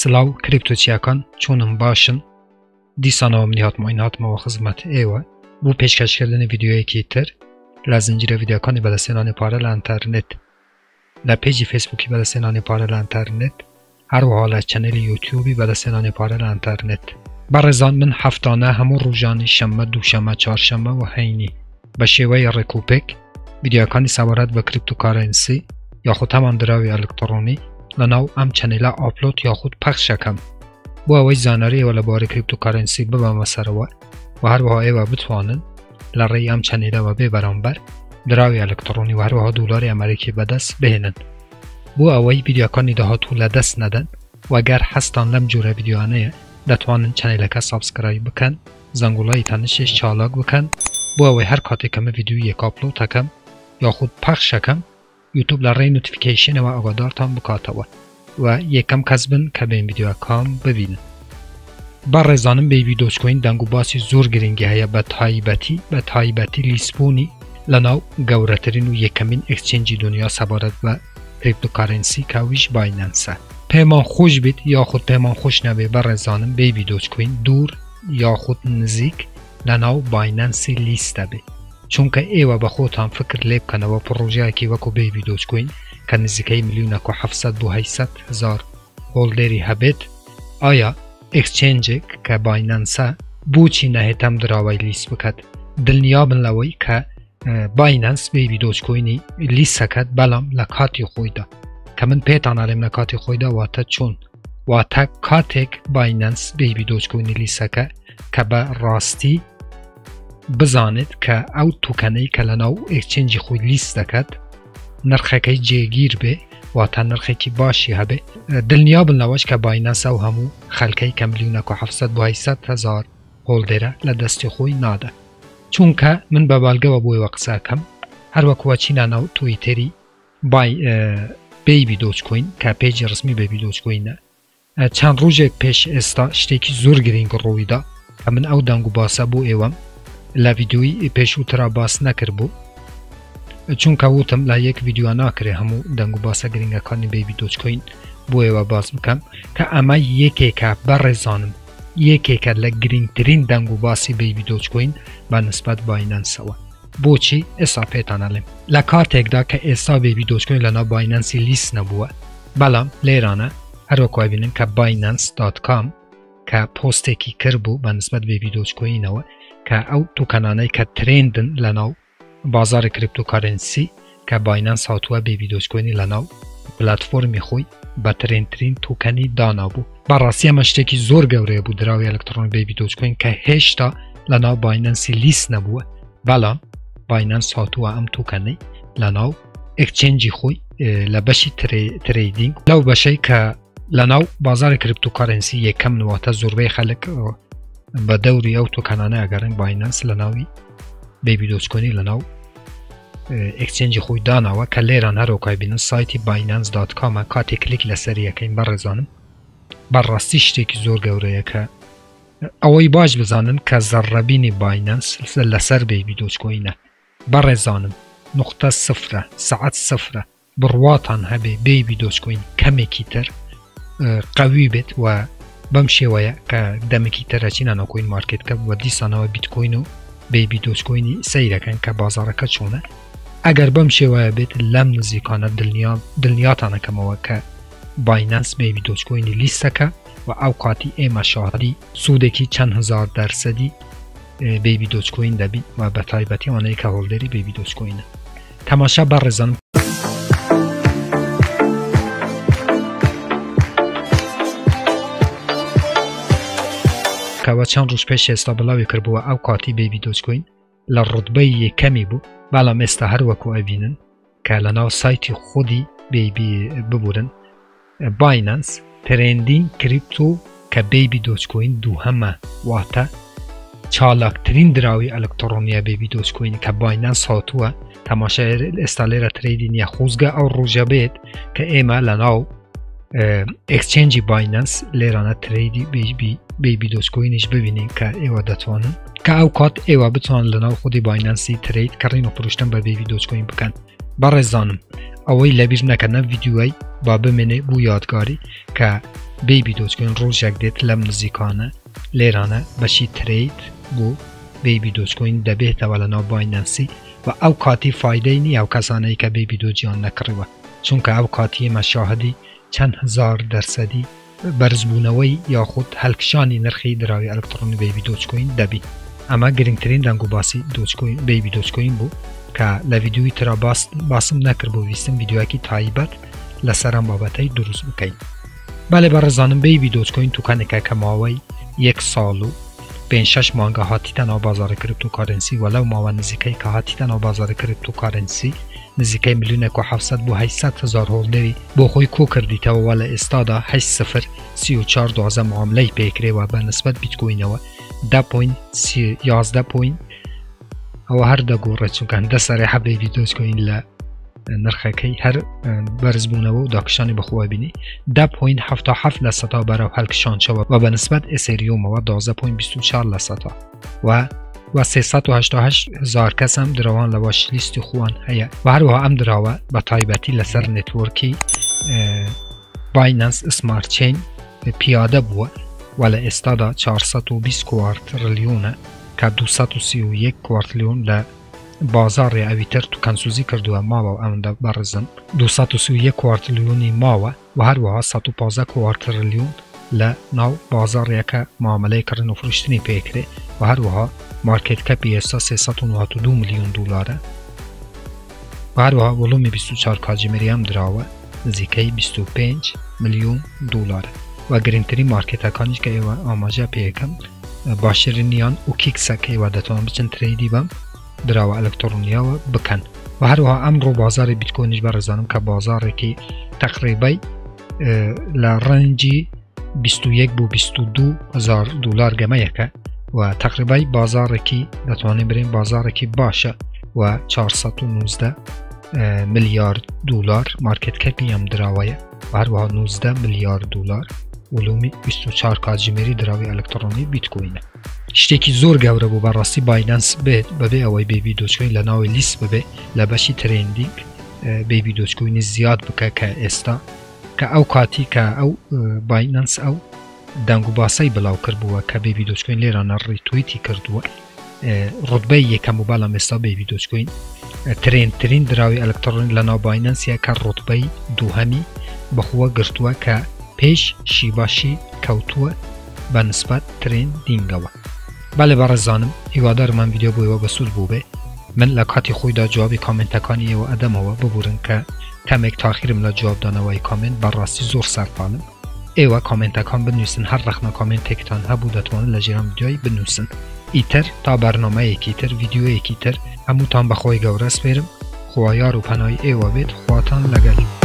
سلاو کریپتوچیاکان چونم باشن دیسانو منیات معاینات و خدمت ایوه بو پیشکش کردن ویدیوی کیتر لازنجیر ویدیوکانی بلسنان پاره لانترنت لپیجی فیسبوکی بلسنان پاره لانترنت هر حال چنل یوتیوبی بلسنان پاره لانترنت برزان من هفتانه همون روزانه شنبه دوشنبه چهارشنبه و هینی به شیوه رکوپک ویدیوکانی سوارت به کریپتوکارنسی یا خود همان دراوی الکترونی لناو ام چنل آپلود یا خود پخش شکم بو اوی زاناری و لبار کریپتوکارنسی ببا مسروه و هر وها ایوه بتوانن لرای ام چنل و ببران بر دراوی الکترونی و هر وها دولار امریکی بدست بهنن بو اوی ویدیوکانی دهاتو لدست ندن و اگر هستان لم جوره ویدیوانه دتوانن چنل که سابسکرایب بکن زنگولای تنشش چالاک بکن بو اوی هر کاتی کم ویدیو یک آپلود تکم یا خود پخش شکم یوتیوب لرای نوتیفیکیشن و آگادارتان بکاتوا و یکم کسبن که به این ویدیو کام ببینن. برزانم به ویدیوش کوین دنگو باسی زور گرینگی هیا به تایبتی لیسبونی لناو گورترین و یکمین اکسچنجی دنیا سبارت و کریپتوکارنسی که ویش بایننسه. پیمان خوش بید یا خود پیمان خوش نبی برزانم به ویدیوش کوین دور یا خود نزیک لناو بایننسی لیست بی. چونکه ایوه به خود هم فکر لیب کنه و پروژه که وکو به ویدیوش کوین که نزدیکی میلیون کو 700 و 800 هزار هولدری هبید آیا اکسچنج که بایننسه بو چی نهتم دراوی لیست بکد دلنیابن لوی که بایننس به ویدیوش کوینی لیست کد بلام لکاتی خویده که من پیتان علم لکاتی خویده واتا چون واتا کاتک بایننس به ویدیوش کوینی لیست که به راستی بزاند که او توکنی که لناو اکسچنجی خوی لیست کد نرخه که جیگیر به و تا نرخه که باشی هبه دلنیاب نواش که بایننس او همو خلقه که میلیون که 700 و 800 هزار هولدره لدست خوی ناده چون که من به بالگه و بوی وقصه کم هر وکو چین ناو تویتری بیبی دوچ کوین که پیج رسمی بیبی دوچ کوینه چند روز پیش استا شتیکی زور گرینگ روی دا من او دنگو باسه بو ایوام لویدیوی پیشو ترا باس نکر بو چون که ووتم لا یک ویدیو ناکره همو دنگو باسه گرینگه کانی بیبی دوچ کوین بو ایوا باز بکم که اما یکی که برزانم یکی که لگرینگ ترین دنگو باسی بیبی دوچ کوین با نسبت بایننس و بو چی ایسا پیتان علم لکارت اگدا که ایسا بیبی دوچ کوین لنا بایننسی لیست نبوه بلام لیرانه هر وکوی بینیم که بایننس.com که پوسته کی کربو با نسبت بیبی دوچ کوین و که او تو کنانه که ترندن لناو بازار کریپتوکارنسی که بایننس هاتوه به ویدیوش کوینی لناو پلتفرمی خوی با ترین توکنی دانا بو براسی همشته که زور گوره بود دراوی الکترون به ویدیوش کوین که هشتا لناو بایننسی لیست نبوه بلا بایننس هاتوه هم توکنی لناو اکچنجی خوی لبشی تریدینگ لو بشه که لناو بازار کریپتوکارنسی یکم نواتا زوربه خلق با دوری او توکنانه اگرن بایننس لناوی به ویدیوش کوینی لناو اکسچنج خوی دانا و که لیران هر وکای بینن سایتی بایننس.com کاتی کلیک لسریه که این برزانم بر راستی شتیکی زور گوره که اوی باش بزانن که زربینی بایننس لسر به ویدیوش کوینه برزانم نقطه صفره ساعت صفره برواتان هبه به ویدیوش کوین کمی کیتر قوی بید و بمشي ويا كدمكي تراتين أنا كوين ماركت كاب ودي صناعة بيتكوينو بيبي دوش كويني سيرة كان كبازار كشونه أجر بمشي ويا بيت لم نزيكانا دلنيات أنا كموا كباينانس بيبي دوش كويني ليسكا وأوقاتي إما شهري سودكي چند هزار درصدي بيبي دوش كوين دبي وبتايبتي أنا كهولدري بيبي دوش كوينه تماشا برزان که و چند روز پیش استابلاوی کربو او کاتی بیبی دوچ کوین لرتبه کمی بو بالا مسته هر وکو اوینن که لنا سایتی خودی بیبی ببورن بایننس ترندین کریپتو که بیبی دوچ کوین دو همه واتا چالاکترین دراوی الکترونیه بیبی دوچ کوین که بایننس هاتوه تماشا استالیر تریدین یا خوزگه او روژه بید که ایمه لناو اکسچنجی بایننس لیرانه تریدی بیبی دوچ کوینش ببینین که ایوا دتوانن که اوقات ایوا بتوان لناو خودی بایننسی ترید کرین و پروشتن به بیبی دوچ کوین بکن برزانم اوی لبیر نکنه ویدیوی با بمینه بو یادگاری که بیبی دوچکوین روژک دیت لم نزیکانه لیرانه بشی ترید بو بیبی دوچکوین دبه تولنا بایننسی و او کاتی فایده نی او کسانه ای که بیبی دو جیان نکروه چون که او کاتی مشاهدی چند هزار درصدی برزبونوی یا خود هلکشانی نرخی دراوی الکترونی بیبی دوچکوین دبی اما گرینگترین دنگو باسی دوچکوین بیبی دوچکوین بو که لویدیوی ترا باسم نکر بو ویستم ویدیوها کی تایبت لسرم بابتای دروز بکین بله برزانم بیبی دوچکوین تو کنه که کماوی 1 سالو 5-6 مانگه هاتی تنها بازار کریپتوکارنسی ولو ما و نزیکی که هاتی تنها بازار کریپتوکارنسی نزیکی 1,700,000 بو 800,000 هولدری بو خوی کو کردی تا ولی استادا 8.03412 معامله پیکره و به نسبت بیت کوین و 10.11 پوین او هر دا گوره چون که هنده سریحه بیبی دوچکوین ل نرخه کی هر برزبونه و داکشانی بخواه بینی 10.77 لسطا برای هلکشان شود و به نسبت اسریوم و 12.24 لسطا و 388,000 کس هم دروان لواش لیستی خوان هیا و هر وها هم دراوه با تایبتی لسر نتورکی بایننس اسمارت چین پیاده بوه ولی استادا 420 کوارتریلیونه که 231 کوارتریلیون بازار اویتر تو کنسوزی کردوه ماوا و امنده برزن 231 کوارتریلیونی ماوا و هر وها 115 کوارتریلیون لناو بازار یکا معامله کردن و فروشتنی پیکره و هر وها مارکت کپی استا 392 میلیون دلاره و هر وها ولومی 24 کاجمری هم دراوه نزیکی 25 میلیون دلاره و گرینتری مارکت اکانیش که ایوه آماجه پیکم باشرینیان و کیکسا که ایوه دتوان بچن تریدی بم دراوه الکترونیا و بکن و هر وها امرو بازار بیت کوینش برزانم که بازار که تقریبا لرنجی 21 بو 22,000 دلار گمه یکه و تقریبا بازار که دتوانیم بریم بازار که باشه و 419 میلیارد دلار مارکت کپی هم دراوه و هر وها 19 میلیارد دلار ولومی 24 کاجمری دراوی الکترونی بیت کوینه شتێکی زۆر گەورە بوو بەڕاستی بایننس بێت بەبێ ئەوەی بیبی دۆچکۆین لە ناوی لیست ببێ لە بەشی ترێندینگ بیبی دۆچکۆینی زیاد بکە کە ئێستا کە ئەو کاتی کە ئەو بایننس ئەو دەنگ و باسەی بڵاو کردبووە کە بیبی دۆچکۆین لێرانە ڕیتویتی کردووە ڕوتبەی یەکەم و بەڵام ئێستا بیبی دۆچکۆین ترێنترین دراوی ئەلکترۆنی لە ناو بایننسیە کە ڕوتبەی دووهەمی بەخوە گرتووە کە پێش شیباشی کەوتووە بە نسبەت ترێندینگەوە بله برزانم هیوادار من ویدیو بویو بسود بوبه من لکاتی خوی دا جوابی کامنتکانی و ادم و ببورن که کمک تاخیرم لجواب دانوای کامنت بر راستی زور سرپالم ایوه کامنتکان بنویسن هر رخنا کامنت تکتان هبو دتوان لجیران ویدیوی بنویسن ایتر تا برنامه ایکیتر ویدیو ایکیتر همو تان بخوای گورس بیرم خوایار و پنای ایوه بید خواتان لگل